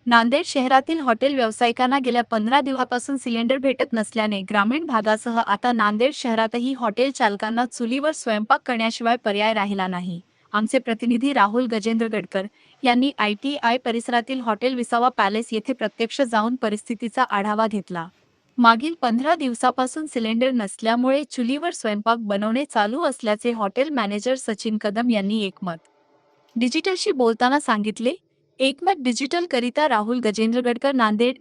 नांदेड शहरातील हॉटेल व्यावसायिकांना गेल्या 15 दिवसापासून सिलेंडर भेटत नसल्याने ग्रामीण भागासह आता नांदेड शहरातही हॉटेल चालकांना चुलीवर स्वयंपाक करण्याशिवाय पर्याय राहिला नाही। आमचे प्रतिनिधी राहुल गजेंद्र गडकर यांनी ITI परिसरातील हॉटेल विसावा पॅलेस येथे प्रत्यक्ष जाऊन परिस्थितीचा आढावा घेतला। मागील 15 दिवसापासून सिलेंडर नसल्यामुळे चुलीवर स्वयंपाक बनवणे चालू असल्याचे हॉटेल मॅनेजर सचिन कदम यांनी एकमत डिजिटलशी बोलताना सांगितले। एकमत डिजिटल करिता राहुल गजेंद्र गडकर, नांदेड।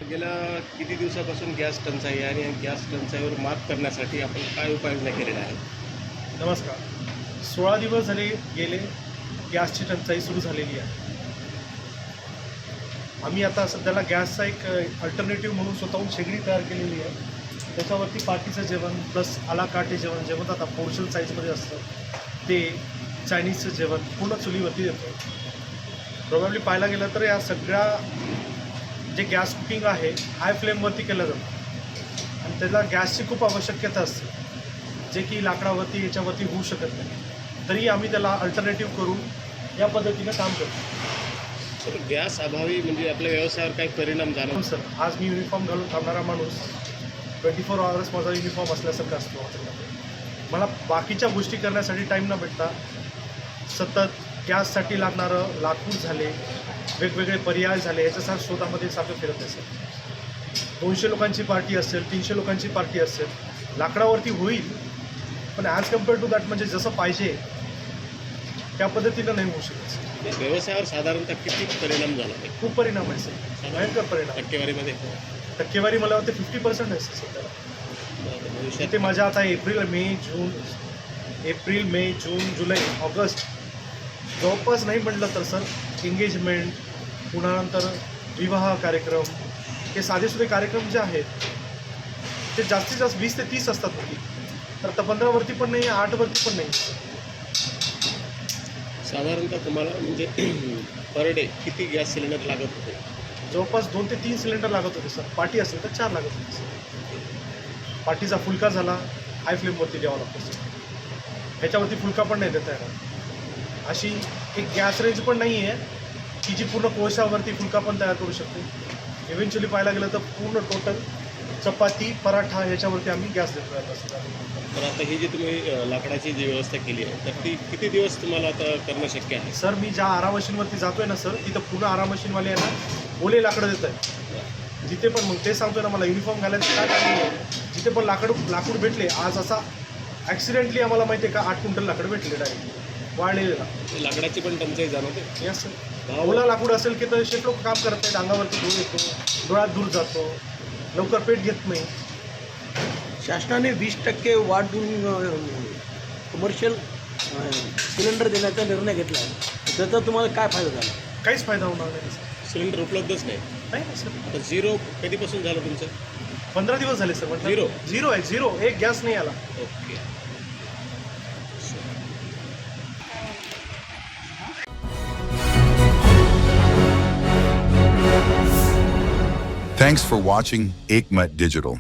गेल्या किती दिवसापासून गॅस टंचाई आणि गॅस टंचाईवर मात करण्यासाठी आपण काय उपाययोजना केलेल्या आहेत? नमस्कार. 16 दिवस झाले गेले गॅसची टंचाई सुरू झालेली आहे. आम्ही आता सध्याला गॅसचा एक अल्टरनेटिव्ह म्हणून स्वतःहून शेगडी तयार केलेली आहे. त्याच्यावरती पार्टीचं जेवण प्लस आला काटे जेवण जे म्हणतात आता पोर्शन साईजमध्ये असतं ते चायनीजचं जेवण पूर्ण चुलीवरती देतो. प्रोबॅबली पाहायला गेलं तर या सगळ्या जे गॅस कुकिंग आहे हाय फ्लेमवरती केलं जातं आणि त्याला गॅसची खूप आवश्यकता असते जे की लाकडावरती याच्यावरती होऊ शकत नाही. तरी आम्ही त्याला अल्टरनेटिव्ह करून या पद्धतीनं काम करतो. तर गॅस अभावी म्हणजे आपल्या व्यवसायावर काही परिणाम जाणवतो? सर, आज मी युनिफॉर्म घालून थांबणारा माणूस 24 आवर्स माझा युनिफॉर्म असल्यासारखा असतो हॉटेलमध्ये. मला बाकीच्या गोष्टी करण्यासाठी टाईम न भेटता सतत गॅससाठी लागणारं लाकूड झाले, वेगवेगळे पर्याय झाले, याच्या शोधामध्ये सारखं फिरत आहे सर. 200 लोकांची पार्टी असेल, 300 लोकांची पार्टी असेल, लाकडावरती होईल पण ॲज कम्पेअर टू दॅट म्हणजे जसं पाहिजे त्या पद्धतीनं नाही होऊ शकत. व्यवसायावर साधारणतः किती परिणाम झाला? खूप परिणाम आहे सर, भयंकर परिणाम. टक्केवारीमध्ये टक्केवारी मला वाटते 50% आहे सर सध्याला. भविष्यात ते माझ्या आता एप्रिल, मे, जून, जुलै, ऑगस्ट जवळपास नाही म्हटलं तर सर एंगेजमेंट, पुन्हा नंतर विवाह कार्यक्रम, हे साधेसुधे कार्यक्रम जे आहेत ते जास्तीत जास्त 20 ते 30 असतात होती. तर आता 15वरती पण नाही, 8वरती पण नाही. साधारणतः तुम्हाला म्हणजे पर डे किती गॅस सिलेंडर लागत होते? जवळपास 2 ते 3 सिलेंडर लागत होते सर. पार्टी असेल तर 4 लागत होते सर. पार्टीचा फुलका झाला हाय फ्लेमवरती द्यावा लागतो सर. ह्याच्यावरती फुलका पण नाही देता येणार. अशी एक गॅस रेंज पण नाही आहे की जी पूर्ण कोळशावरती फुलका पण तयार करू शकते. इव्हेंच्युअली पाहायला गेलं तर पूर्ण टोटल चपाती, पराठा याच्यावरती आम्ही गॅस देतो आहे. तर आता ही जी तुम्ही लाकडाची जी व्यवस्था केली आहे तर ती किती दिवस तुम्हाला आता करणं शक्य आहे? सर, मी ज्या आरा मशीनवरती जातोय ना सर, तिथं पूर्ण आरा मशीनवाले आहे ना ओले लाकडं देत आहे. जिथे पण मग ते सांगतोय ना मला युनिफॉर्म घालायचं काय काम नाही. जिथे पण लाकूड भेटले, आज असा ॲक्सिडेंटली आम्हाला माहिती आहे का 8 क्विंटल लाकडं भेटले डायरेक्ट वाळलेला. लाकडाची पण टंचाई जाणवते? Yes sir. ओला लाकूड असेल की तर शेट लोक काम करत नाहीत, अंगावरती धूर येतो, डोळ्यात धूर जातो, लवकर पेट घेत नाही. शासनाने 20% वाढ देऊन कमर्शियल सिलेंडर देण्याचा निर्णय घेतला आहे. त्याचा तुम्हाला काय फायदा झाला? काहीच फायदा होणार नाही सर. सिलेंडर उपलब्धच नाही. नाही सर. आता झिरो कधीपासून झालं तुमचं? 15 दिवस झाले सर. झिरो? झिरो आहे, झिरो. एक गॅस नाही आला. Okay. Thanks for watching Ekmat Digital.